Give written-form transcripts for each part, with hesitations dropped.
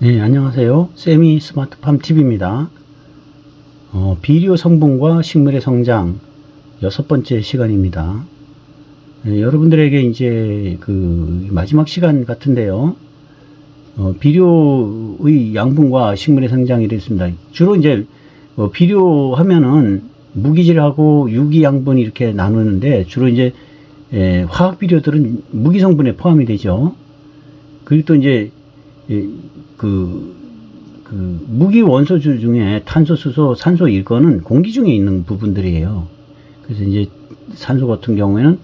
네, 안녕하세요. 세미 스마트팜 TV입니다. 비료 성분과 식물의 성장 6번째 시간입니다. 네, 여러분들에게 이제 그 마지막 시간 같은데요. 비료의 양분과 식물의 성장이 이렇습니다. 주로 이제 비료 하면은 무기질하고 유기 양분이 이렇게 나누는데 주로 이제 화학 비료들은 무기 성분에 포함이 되죠. 그리고 또 이제 무기 원소주 중에 탄소, 수소, 산소 이거는 공기 중에 있는 부분들이에요. 그래서 이제 산소 같은 경우에는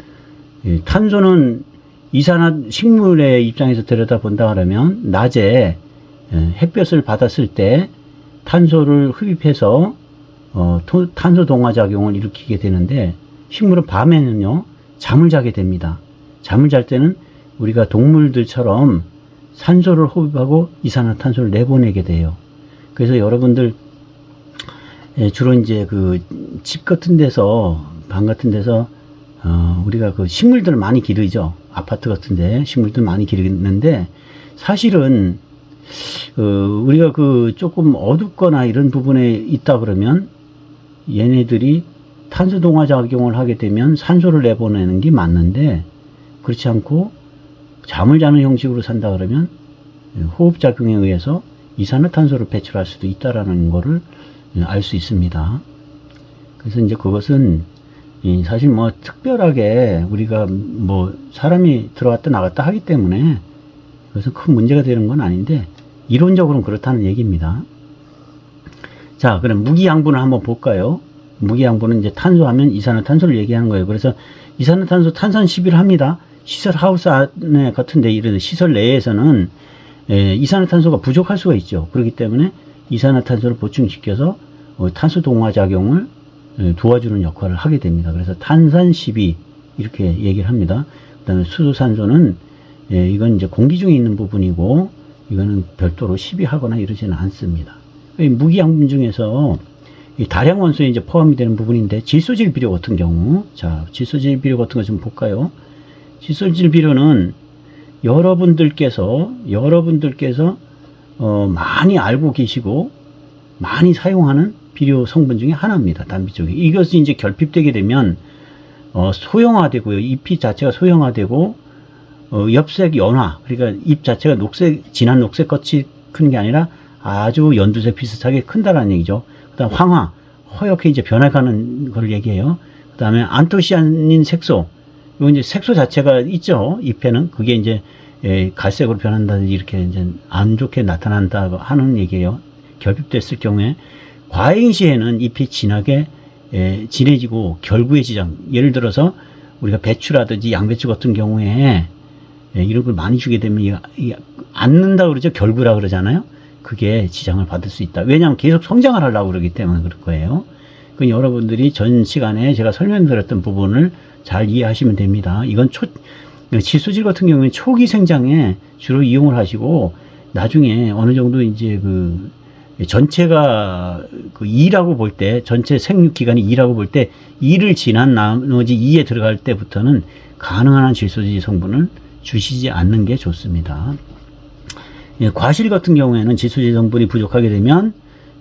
탄소는 식물의 입장에서 들여다본다 그러면 낮에 햇볕을 받았을 때 탄소를 흡입해서 탄소 동화 작용을 일으키게 되는데 식물은 밤에는요 잠을 자게 됩니다. 잠을 잘 때는 우리가 동물들처럼 산소를 흡입하고 이산화탄소를 내보내게 돼요. 그래서 여러분들 주로 이제 그 집 같은 데서 방 같은 데서 우리가 그 식물들을 많이 기르죠. 아파트 같은데 식물들 많이 기르는데 사실은 우리가 그 조금 어둡거나 이런 부분에 있다 그러면 얘네들이 탄소 동화 작용을 하게 되면 산소를 내보내는 게 맞는데 그렇지 않고 잠을 자는 형식으로 산다 그러면 호흡작용에 의해서 이산화탄소를 배출할 수도 있다라는 거를 알 수 있습니다. 그래서 이제 그것은 사실 뭐 특별하게 우리가 뭐 사람이 들어갔다 나갔다 하기 때문에 그것은 큰 문제가 되는 건 아닌데 이론적으로는 그렇다는 얘기입니다. 자, 그럼 무기양분을 한번 볼까요? 무기양분은 이제 탄소하면 이산화탄소를 얘기하는 거예요. 그래서 이산화탄소 탄산 시비를 합니다. 시설 하우스 안에 같은데 이런 시설 내에서는 이산화탄소가 부족할 수가 있죠. 그렇기 때문에 이산화탄소를 보충시켜서 탄소 동화 작용을 도와주는 역할을 하게 됩니다. 그래서 탄산 시비 이렇게 얘기를 합니다. 그다음에 수소산소는 이건 이제 공기 중에 있는 부분이고 이거는 별도로 시비하거나 이러지는 않습니다. 무기양분 중에서 다량 원소에 이제 포함이 되는 부분인데 질소질 비료 같은 경우, 자 질소질 비료 같은 거 좀 볼까요? 질소질 비료는 여러분들께서 많이 알고 계시고 많이 사용하는 비료 성분 중에 하나입니다. 단비 쪽에 이것이 이제 결핍되게 되면 소형화되고요. 잎이 자체가 소형화되고 엽색 연화, 그러니까 잎 자체가 진한 녹색 끝이 큰 게 아니라 아주 연두색 비슷하게 큰다라는 얘기죠. 그다음 황화, 허옇게 이제 변해가는 걸 얘기해요. 그다음에 안토시아닌 색소, 요 이제 색소 자체가 있죠. 잎에는 그게 이제 갈색으로 변한다든지 이렇게 이제 안 좋게 나타난다 하는 얘기예요. 결핍됐을 경우에 과잉 시에는 잎이 진하게 진해지고 결구의 지장, 예를 들어서 우리가 배추라든지 양배추 같은 경우에 이런 걸 많이 주게 되면 앉는다 그러죠. 결구라 그러잖아요. 그게 지장을 받을 수 있다. 왜냐하면 계속 성장을 하려고 그러기 때문에 그럴 거예요. 그 여러분들이 전 시간에 제가 설명드렸던 부분을 잘 이해하시면 됩니다. 이건 질소질 같은 경우는 초기 생장에 주로 이용을 하시고 나중에 어느 정도 이제 전체가 2라고 볼 때, 전체 생육 기간이 2라고 볼 때 2를 지난 나머지 2에 들어갈 때부터는 가능한 한 질소질 성분을 주시지 않는 게 좋습니다. 과실 같은 경우에는 질소질 성분이 부족하게 되면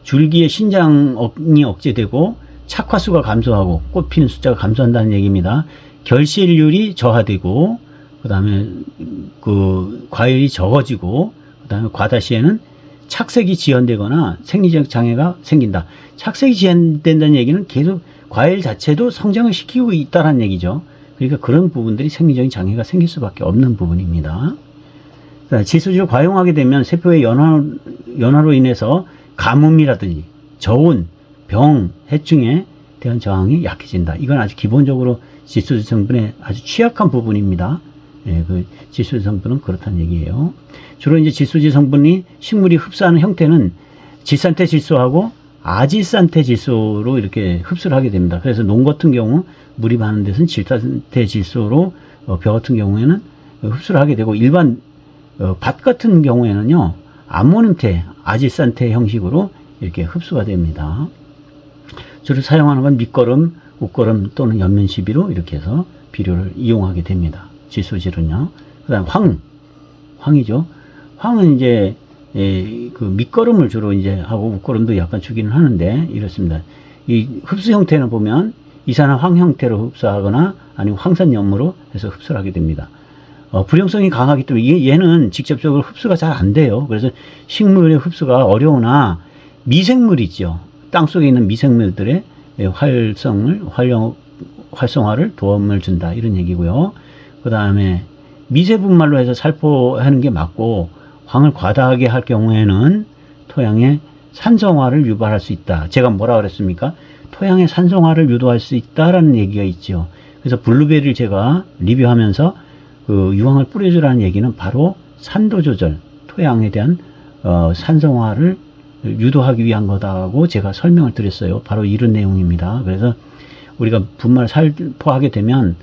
줄기의 신장이 억제되고 착화수가 감소하고 꽃 피는 숫자가 감소한다는 얘기입니다. 결실률이 저하되고 그 다음에 과일이 적어지고 그 다음에 과다시에는 착색이 지연되거나 생리적 장애가 생긴다. 착색이 지연된다는 얘기는 계속 과일 자체도 성장을 시키고 있다는 얘기죠. 그러니까 그런 부분들이 생리적인 장애가 생길 수밖에 없는 부분입니다. 질소질을 과용하게 되면 세포의 연화로 인해서 가뭄이라든지 저온, 병, 해충에 대한 저항이 약해진다. 이건 아주 기본적으로 질소질 성분의 아주 취약한 부분입니다. 그 질소질 성분은 그렇다는 얘기예요. 주로 이제 질소질 성분이 식물이 흡수하는 형태는 질산태 질소하고 아질산태 질소로 이렇게 흡수를 하게 됩니다. 그래서 농 같은 경우 물이 많은 데서는 질산태 질소로 벼 같은 경우에는 흡수를 하게 되고 일반 밭 같은 경우에는요 암모늄태, 아질산태 형식으로 이렇게 흡수가 됩니다. 주로 사용하는 건 밑거름, 웃거름 또는 옆면 시비로 이렇게 해서 비료를 이용하게 됩니다. 질소질은요. 그 다음 황이죠. 황은 이제 그 밑거름을 주로 이제 하고 웃거름도 약간 주기는 하는데 이렇습니다. 이 흡수 형태는 보면 이산화황 형태로 흡수하거나 아니면 황산염으로 해서 흡수를 하게 됩니다. 불용성이 강하기 때문에 얘는 직접적으로 흡수가 잘 안 돼요. 그래서 식물의 흡수가 어려우나 미생물 있죠. 땅 속에 있는 미생물들의 활성화를 도움을 준다. 이런 얘기고요. 그 다음에 미세분말로 해서 살포하는 게 맞고 황을 과다하게 할 경우에는 토양의 산성화를 유발할 수 있다. 제가 뭐라 그랬습니까? 토양의 산성화를 유도할 수 있다라는 얘기가 있죠. 그래서 블루베리를 제가 리뷰하면서 그 유황을 뿌려주라는 얘기는 바로 산도 조절, 토양에 대한 산성화를 유도하기 위한 거다고 제가 설명을 드렸어요. 바로 이런 내용입니다. 그래서 우리가 분말 살포하게 되면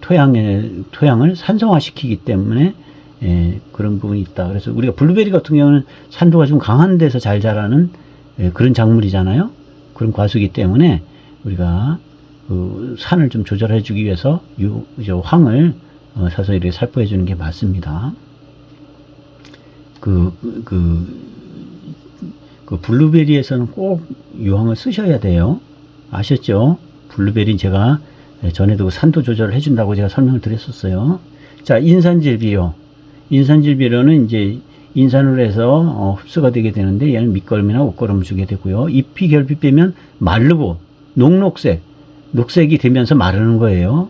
토양을 산성화시키기 때문에 그런 부분이 있다. 그래서 우리가 블루베리 같은 경우는 산도가 좀 강한 데서 잘 자라는 그런 작물이잖아요. 그런 과수기 때문에 우리가 그 산을 좀 조절해 주기 위해서 황을 사서 이렇게 살포해 주는 게 맞습니다. 그 블루베리에서는 꼭 유황을 쓰셔야 돼요. 아셨죠? 블루베리는 제가 전에도 산도 조절을 해준다고 제가 설명을 드렸었어요. 자, 인산질 비료. 인산질 비료는 이제 인산으로 해서 흡수가 되게 되는데 얘는 밑거름이나 옷거름을 주게 되고요. 잎이 결핍되면 마르고 녹색이 되면서 마르는 거예요.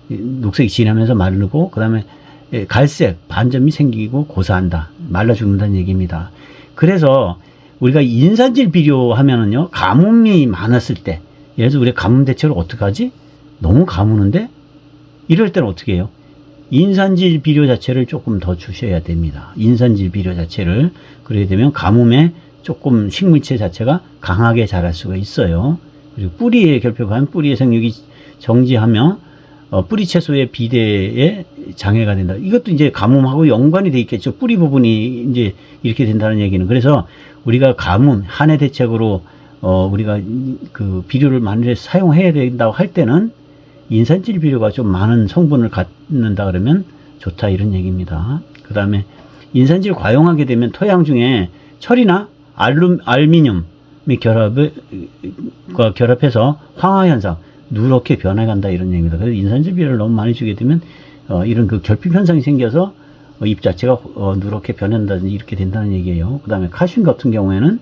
녹색이 진하면서 마르고 그 다음에 갈색 반점이 생기고 고사한다. 말라 죽는다는 얘기입니다. 그래서 우리가 인산질 비료 하면은요, 가뭄이 많았을 때, 예를 들어서 우리가 가뭄 대책을 어떻게 하지? 너무 가무는데? 이럴 때는 어떻게 해요? 인산질 비료 자체를 조금 더 주셔야 됩니다. 인산질 비료 자체를. 그러게 되면 가뭄에 조금 식물체 자체가 강하게 자랄 수가 있어요. 그리고 뿌리에 결핍하면 뿌리의 생육이 정지하며 뿌리 채소의 비대에 장애가 된다. 이것도 이제 가뭄하고 연관이 돼 있겠죠. 뿌리 부분이 이제 이렇게 된다는 얘기는. 그래서 우리가 가뭄, 한해 대책으로 우리가 그 비료를 만일에 사용해야 된다고 할 때는 인산질 비료가 좀 많은 성분을 갖는다 그러면 좋다, 이런 얘기입니다. 그 다음에 인산질 과용하게 되면 토양 중에 철이나 알루미늄이 결합해서 황화 현상, 누렇게 변해간다, 이런 얘기입니다. 그래서 인산질 비료를 너무 많이 주게 되면 이런 그 결핍 현상이 생겨서 잎 자체가 누렇게 변한다든지 이렇게 된다는 얘기예요. 그 다음에 칼슘 같은 경우에는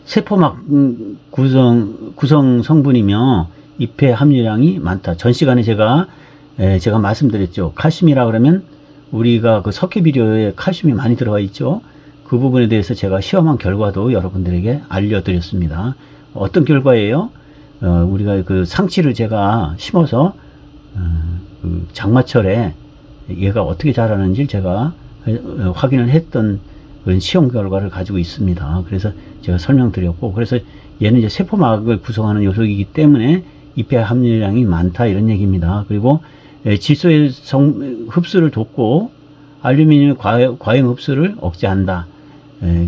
세포막 구성 성분이며 잎의 함유량이 많다. 전 시간에 제가 말씀드렸죠. 칼슘이라 그러면 우리가 그 석회 비료에 칼슘이 많이 들어가 있죠. 그 부분에 대해서 제가 시험한 결과도 여러분들에게 알려드렸습니다. 어떤 결과예요? 우리가 그 상치를 제가 심어서 그 장마철에 얘가 어떻게 자라는지 제가 확인을 했던 그런 시험 결과를 가지고 있습니다. 그래서 제가 설명드렸고, 그래서 얘는 이제 세포막을 구성하는 요소이기 때문에 잎의 함유량이 많다, 이런 얘기입니다. 그리고 질소의 흡수를 돕고 알루미늄 과잉 흡수를 억제한다,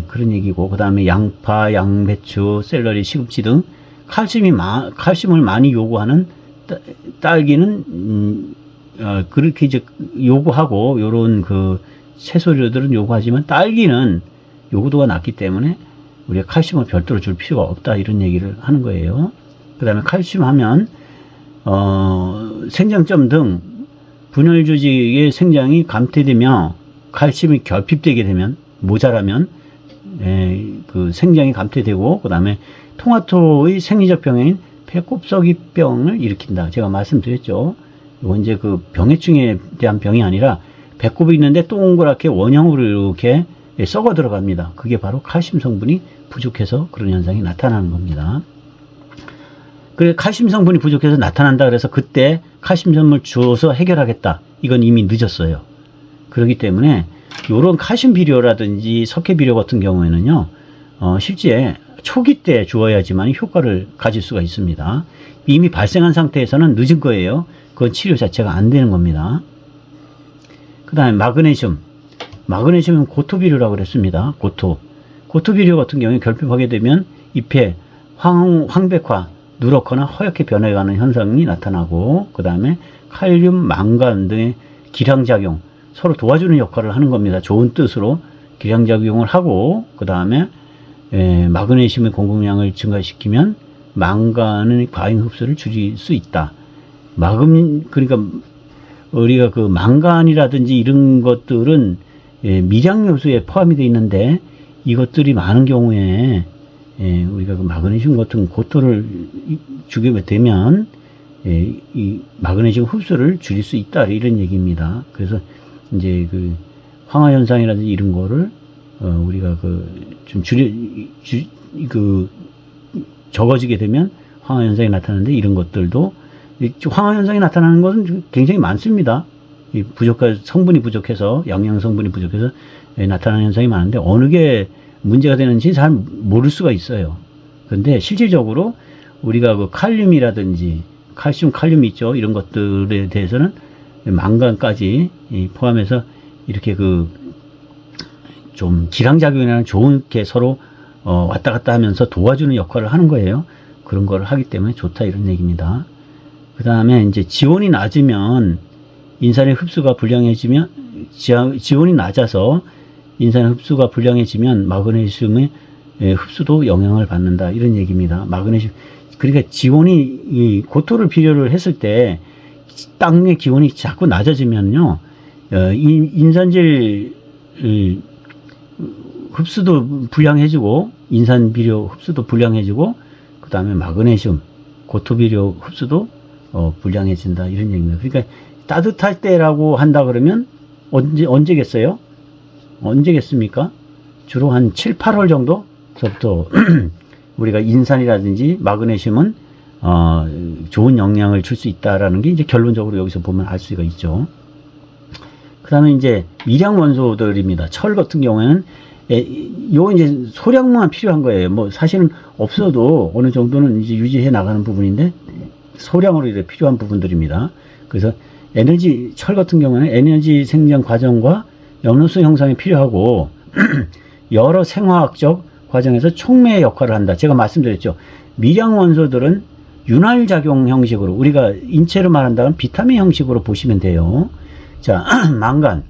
그런 얘기고, 그 다음에 양파, 양배추, 샐러리, 시금치 등 칼슘을 많이 요구하는 딸기는 그렇게 이제 요구하고, 요런 그 채소류들은 요구하지만 딸기는 요구도가 낮기 때문에 우리가 칼슘을 별도로 줄 필요가 없다, 이런 얘기를 하는 거예요. 그 다음에 칼슘 하면 생장점 등 분열 조직의 생장이 감퇴되며 칼슘이 결핍되게 되면, 모자라면 그 생장이 감퇴되고, 그 다음에 토마토의 생리적 병인 배꼽서기병을 일으킨다. 제가 말씀드렸죠. 이건 이제 그 병해충에 대한 병이 아니라 배꼽이 있는데 동그랗게 원형으로 이렇게 썩어 들어갑니다. 그게 바로 칼슘 성분이 부족해서 그런 현상이 나타나는 겁니다. 그래, 칼슘 성분이 부족해서 나타난다 그래서 그때 칼슘점을 주어서 해결하겠다, 이건 이미 늦었어요. 그렇기 때문에 이런 칼슘 비료라든지 석회 비료 같은 경우에는요, 실제 초기 때 주어야지만 효과를 가질 수가 있습니다. 이미 발생한 상태에서는 늦은 거예요. 그건 치료 자체가 안 되는 겁니다. 그 다음에 마그네슘은 고토 비료라고 그랬습니다. 고토 비료 같은 경우에 결핍하게 되면 잎에 황백화, 누렇거나 허옇게 변해가는 현상이 나타나고, 그 다음에 칼륨, 망간 등의 기량작용, 서로 도와주는 역할을 하는 겁니다. 좋은 뜻으로 기량작용을 하고 그 다음에 마그네슘의 공급량을 증가시키면 망간의 과잉 흡수를 줄일 수 있다. 그러니까 우리가 그 망간이라든지 이런 것들은 미량 요소에 포함이 되어 있는데 이것들이 많은 경우에 우리가 그 마그네슘 같은 고토를 주게 되면 이 마그네슘 흡수를 줄일 수 있다 이런 얘기입니다. 그래서 이제 그 황화 현상이라든지 이런 거를 우리가 좀 적어지게 되면 황화 현상이 나타나는데 이런 것들도 황화 현상이 나타나는 것은 굉장히 많습니다. 성분이 부족해서 영양 성분이 부족해서 나타나는 현상이 많은데 어느 게 문제가 되는지 잘 모를 수가 있어요. 그런데 실질적으로 우리가 그 칼륨이라든지 칼륨 있죠. 이런 것들에 대해서는 망간까지 포함해서 이렇게 좀 기량작용이라는 좋게 서로 왔다 갔다 하면서 도와주는 역할을 하는 거예요. 그런 걸 하기 때문에 좋다 이런 얘기입니다. 그 다음에 이제 지온이 낮으면 인산의 흡수가 불량해지면 지온이 낮아서 인산의 흡수가 불량해지면 마그네슘의 흡수도 영향을 받는다 이런 얘기입니다. 마그네슘 그러니까 지온이 고토를 필요를 했을 때 땅의 기온이 자꾸 낮아지면요 인산질 흡수도 불량해지고 인산 비료 흡수도 불량해지고 그 다음에 마그네슘 고토 비료 흡수도 불량해진다 이런 얘기입니다. 그러니까 따뜻할 때라고 한다 그러면 언제겠어요? 언제겠습니까? 주로 한 7, 8월 정도서부터 우리가 인산이라든지 마그네슘은 좋은 영향을 줄 수 있다라는 게 이제 결론적으로 여기서 보면 알 수가 있죠. 그 다음에 이제 미량 원소들입니다. 철 같은 경우에는 요 이제 소량만 필요한 거예요. 뭐 사실은 없어도 어느 정도는 이제 유지해 나가는 부분인데 소량으로 이제 필요한 부분들입니다. 그래서 철 같은 경우에는 에너지 생산 과정과 염료수 형성이 필요하고 여러 생화학적 과정에서 촉매의 역할을 한다. 제가 말씀드렸죠. 미량 원소들은 윤활작용 형식으로 우리가 인체로 말한다면 비타민 형식으로 보시면 돼요. 자, 망간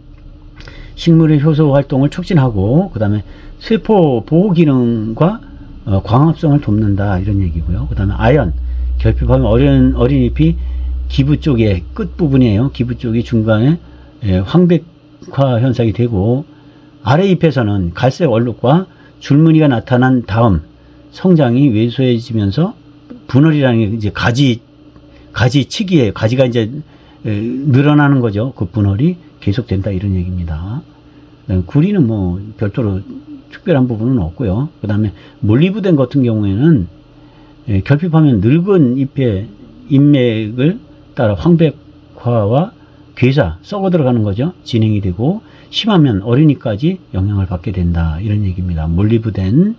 식물의 효소 활동을 촉진하고 그 다음에 세포 보호 기능과 광합성을 돕는다 이런 얘기고요. 그 다음에 아연 결핍하면 어린 잎이 기부 쪽의 끝부분이에요. 기부 쪽이 중간에 황백화 현상이 되고 아래 잎에서는 갈색 얼룩과 줄무늬가 나타난 다음 성장이 왜소해지면서 분월이라는 게 이제 가지치기예요. 가지가 이제 늘어나는 거죠. 그 분월이 계속된다 이런 얘기입니다. 구리는 뭐 별도로 특별한 부분은 없고요. 그 다음에 몰리브덴 같은 경우에는 결핍하면 늙은 잎의 잎맥을 따라 황백화와 괴사 썩어 들어가는 거죠. 진행이 되고 심하면 어린이까지 영향을 받게 된다 이런 얘기입니다. 몰리브덴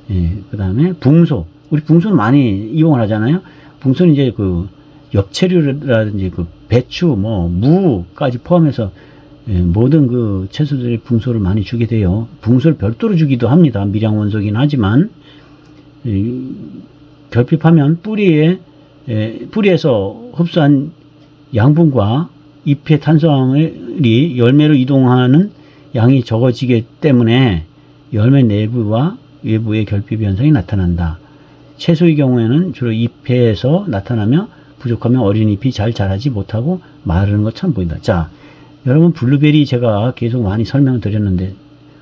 그 다음에 붕소 우리 붕소는 많이 이용을 하잖아요. 붕소는 이제 그 엽채류라든지 그 배추 무까지 포함해서 모든 그 채소들의 붕소를 많이 주게 돼요. 붕소를 별도로 주기도 합니다. 미량 원소긴 하지만 결핍하면 뿌리에서 흡수한 양분과 잎의 탄수화물이 열매로 이동하는 양이 적어지기 때문에 열매 내부와 외부의 결핍 현상이 나타난다. 채소의 경우에는 주로 잎에서 나타나며 부족하면 어린 잎이 잘 자라지 못하고 마르는 것처럼 보인다. 자, 여러분 블루베리 제가 계속 많이 설명을 드렸는데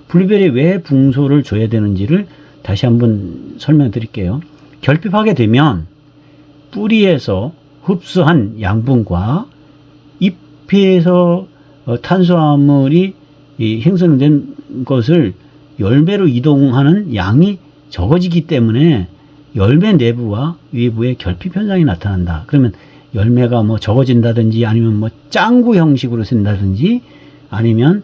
블루베리 왜 붕소를 줘야 되는지를 다시 한번 설명드릴게요. 결핍하게 되면 뿌리에서 흡수한 양분과 잎에서 탄수화물이 생성된 것을 열매로 이동하는 양이 적어지기 때문에 열매 내부와 외부의 결핍 현상이 나타난다. 그러면 열매가 뭐 적어진다든지 아니면 뭐 짱구 형식으로 생긴다든지 아니면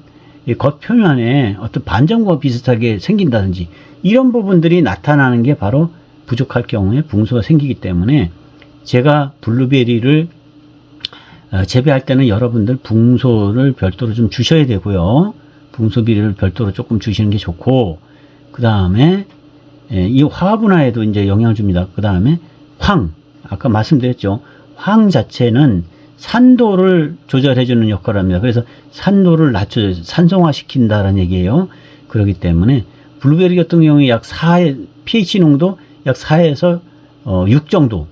겉 표면에 어떤 반점과 비슷하게 생긴다든지 이런 부분들이 나타나는 게 바로 부족할 경우에 붕소가 생기기 때문에 제가 블루베리를 재배할 때는 여러분들 붕소를 별도로 좀 주셔야 되고요. 붕소 비료를 별도로 조금 주시는 게 좋고 그 다음에 이 화분화에도 이제 영향을 줍니다. 그 다음에 아까 말씀드렸죠. 황 자체는 산도를 조절해주는 역할을 합니다. 그래서 산도를 산성화 시킨다는 얘기예요. 그렇기 때문에 블루베리 같은 경우에 약 4에 pH 농도 약 4에서 6 정도,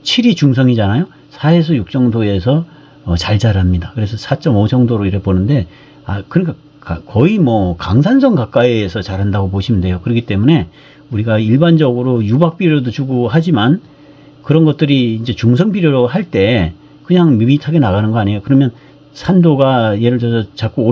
7이 중성이잖아요. 4에서 6 정도에서 잘 자랍니다. 그래서 4.5 정도로 이래 보는데, 그러니까 거의 뭐 강산성 가까이에서 자란다고 보시면 돼요. 그렇기 때문에 우리가 일반적으로 유박 비료도 주고 하지만 그런 것들이 이제 중성 비료로 할 때 그냥 밋밋하게 나가는 거 아니에요. 그러면 산도가 예를 들어서 자꾸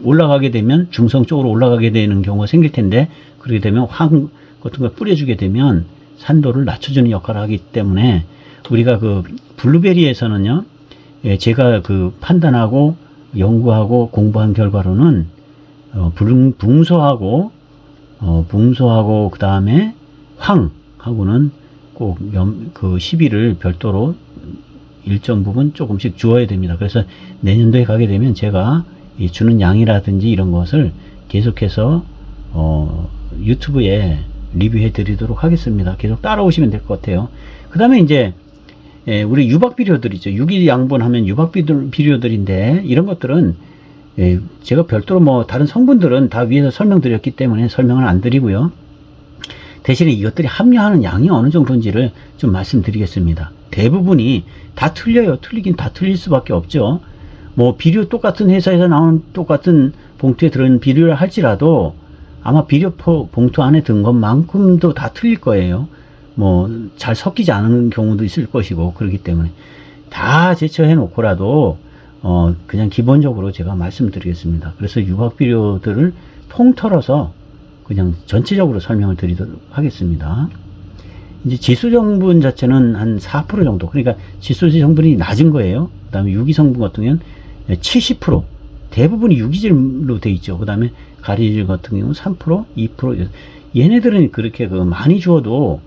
올라가게 되면 중성 쪽으로 올라가게 되는 경우가 생길 텐데, 그렇게 되면 황 같은 걸 뿌려주게 되면 산도를 낮춰주는 역할을 하기 때문에 우리가 그 블루베리에서는요, 제가 그 판단하고 연구하고 공부한 결과로는 붕소하고 그 다음에 황하고는 꼭 그 시비를 별도로 일정 부분 조금씩 주어야 됩니다. 그래서 내년도에 가게 되면 제가 이 주는 양이라든지 이런 것을 계속해서 유튜브에 리뷰해 드리도록 하겠습니다. 계속 따라오시면 될 것 같아요. 그 다음에 이제 우리 유박 비료들이죠. 유기 양분하면 유박 비료들인데, 이런 것들은 제가 별도로 뭐 다른 성분들은 다 위에서 설명드렸기 때문에 설명을 안 드리고요. 대신에 이것들이 함유하는 양이 어느 정도인지를 좀 말씀드리겠습니다. 대부분이 다 틀려요. 틀리긴 다 틀릴 수밖에 없죠. 뭐 비료 똑같은 회사에서 나오는 똑같은 봉투에 들어있는 비료를 할지라도 아마 비료 봉투 안에 든 것만큼도 다 틀릴 거예요. 뭐 잘 섞이지 않은 경우도 있을 것이고, 그렇기 때문에 다 제쳐해 놓고라도 그냥 기본적으로 제가 말씀드리겠습니다. 그래서 유박 비료들을 통틀어서 그냥 전체적으로 설명을 드리도록 하겠습니다. 이제 지수 성분 자체는 한 4% 정도, 그러니까 지수 성분이 낮은 거예요. 그 다음에 유기 성분 같은 경우는 70%, 대부분이 유기질로 돼 있죠. 그 다음에 가리질 같은 경우는 3%, 2%. 얘네들은 그렇게 많이 주어도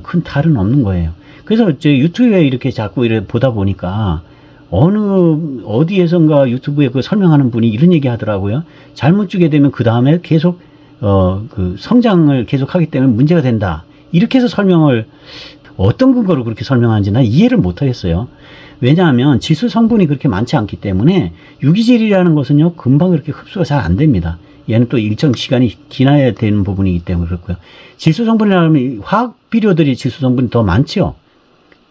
큰 탈은 없는 거예요. 그래서 제 유튜브에 이렇게 자꾸 이렇게 보다 보니까 어디에선가 유튜브에 그 설명하는 분이 이런 얘기 하더라고요. 잘못 주게 되면 그 다음에 계속 그 성장을 계속 하기 때문에 문제가 된다. 이렇게 해서 설명을, 어떤 근거로 그렇게 설명하는지 난 이해를 못 하겠어요. 왜냐하면 지수 성분이 그렇게 많지 않기 때문에 유기질이라는 것은요, 금방 그렇게 흡수가 잘 안 됩니다. 얘는 또 일정 시간이 지나야 되는 부분이기 때문에 그렇고요. 지수 성분이라면 화학 비료들이 지수 성분이 더 많죠.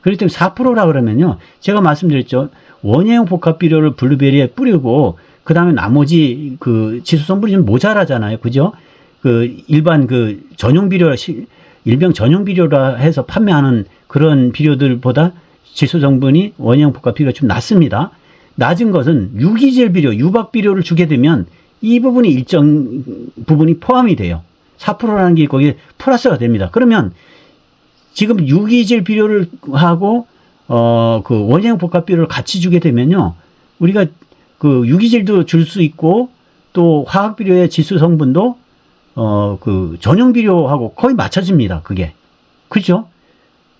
그렇기 때문에 4%라 그러면요, 제가 말씀드렸죠. 원예형 복합 비료를 블루베리에 뿌리고 그 다음에 나머지 그 지수 성분이 좀 모자라잖아요. 그죠? 그 일반 그 전용 비료, 일병 전용 비료라 해서 판매하는 그런 비료들보다 지수 성분이 원예형 복합 비료가 좀 낮습니다. 낮은 것은 유기질 비료, 유박 비료를 주게 되면 이 부분이 일정 부분이 포함이 돼요. 4%라는 게 거기에 플러스가 됩니다. 그러면 지금 유기질 비료를 하고 그 원형 복합 비료를 같이 주게 되면요, 우리가 그 유기질도 줄 수 있고 또 화학 비료의 지수 성분도 그 전용 비료하고 거의 맞춰집니다. 그게. 그죠?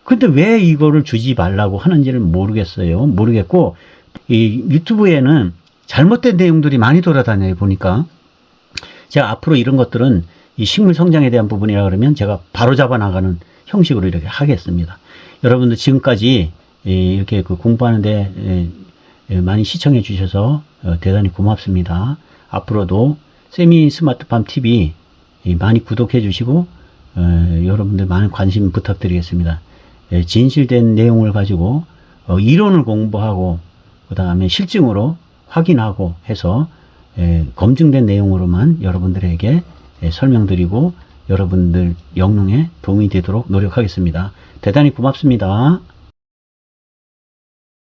근데 왜 이거를 주지 말라고 하는지를 모르겠고, 이 유튜브에는 잘못된 내용들이 많이 돌아다녀요. 보니까 제가 앞으로 이런 것들은 이 식물 성장에 대한 부분이라 그러면 제가 바로 잡아 나가는 형식으로 이렇게 하겠습니다. 여러분들 지금까지 이렇게 그 공부하는데 많이 시청해 주셔서 대단히 고맙습니다. 앞으로도 세미 스마트팜 TV 많이 구독해 주시고 여러분들 많은 관심 부탁드리겠습니다. 진실된 내용을 가지고 이론을 공부하고 그 다음에 실증으로 확인하고 해서 검증된 내용으로만 여러분들에게 설명드리고 여러분들 영능에 도움이 되도록 노력하겠습니다. 대단히 고맙습니다.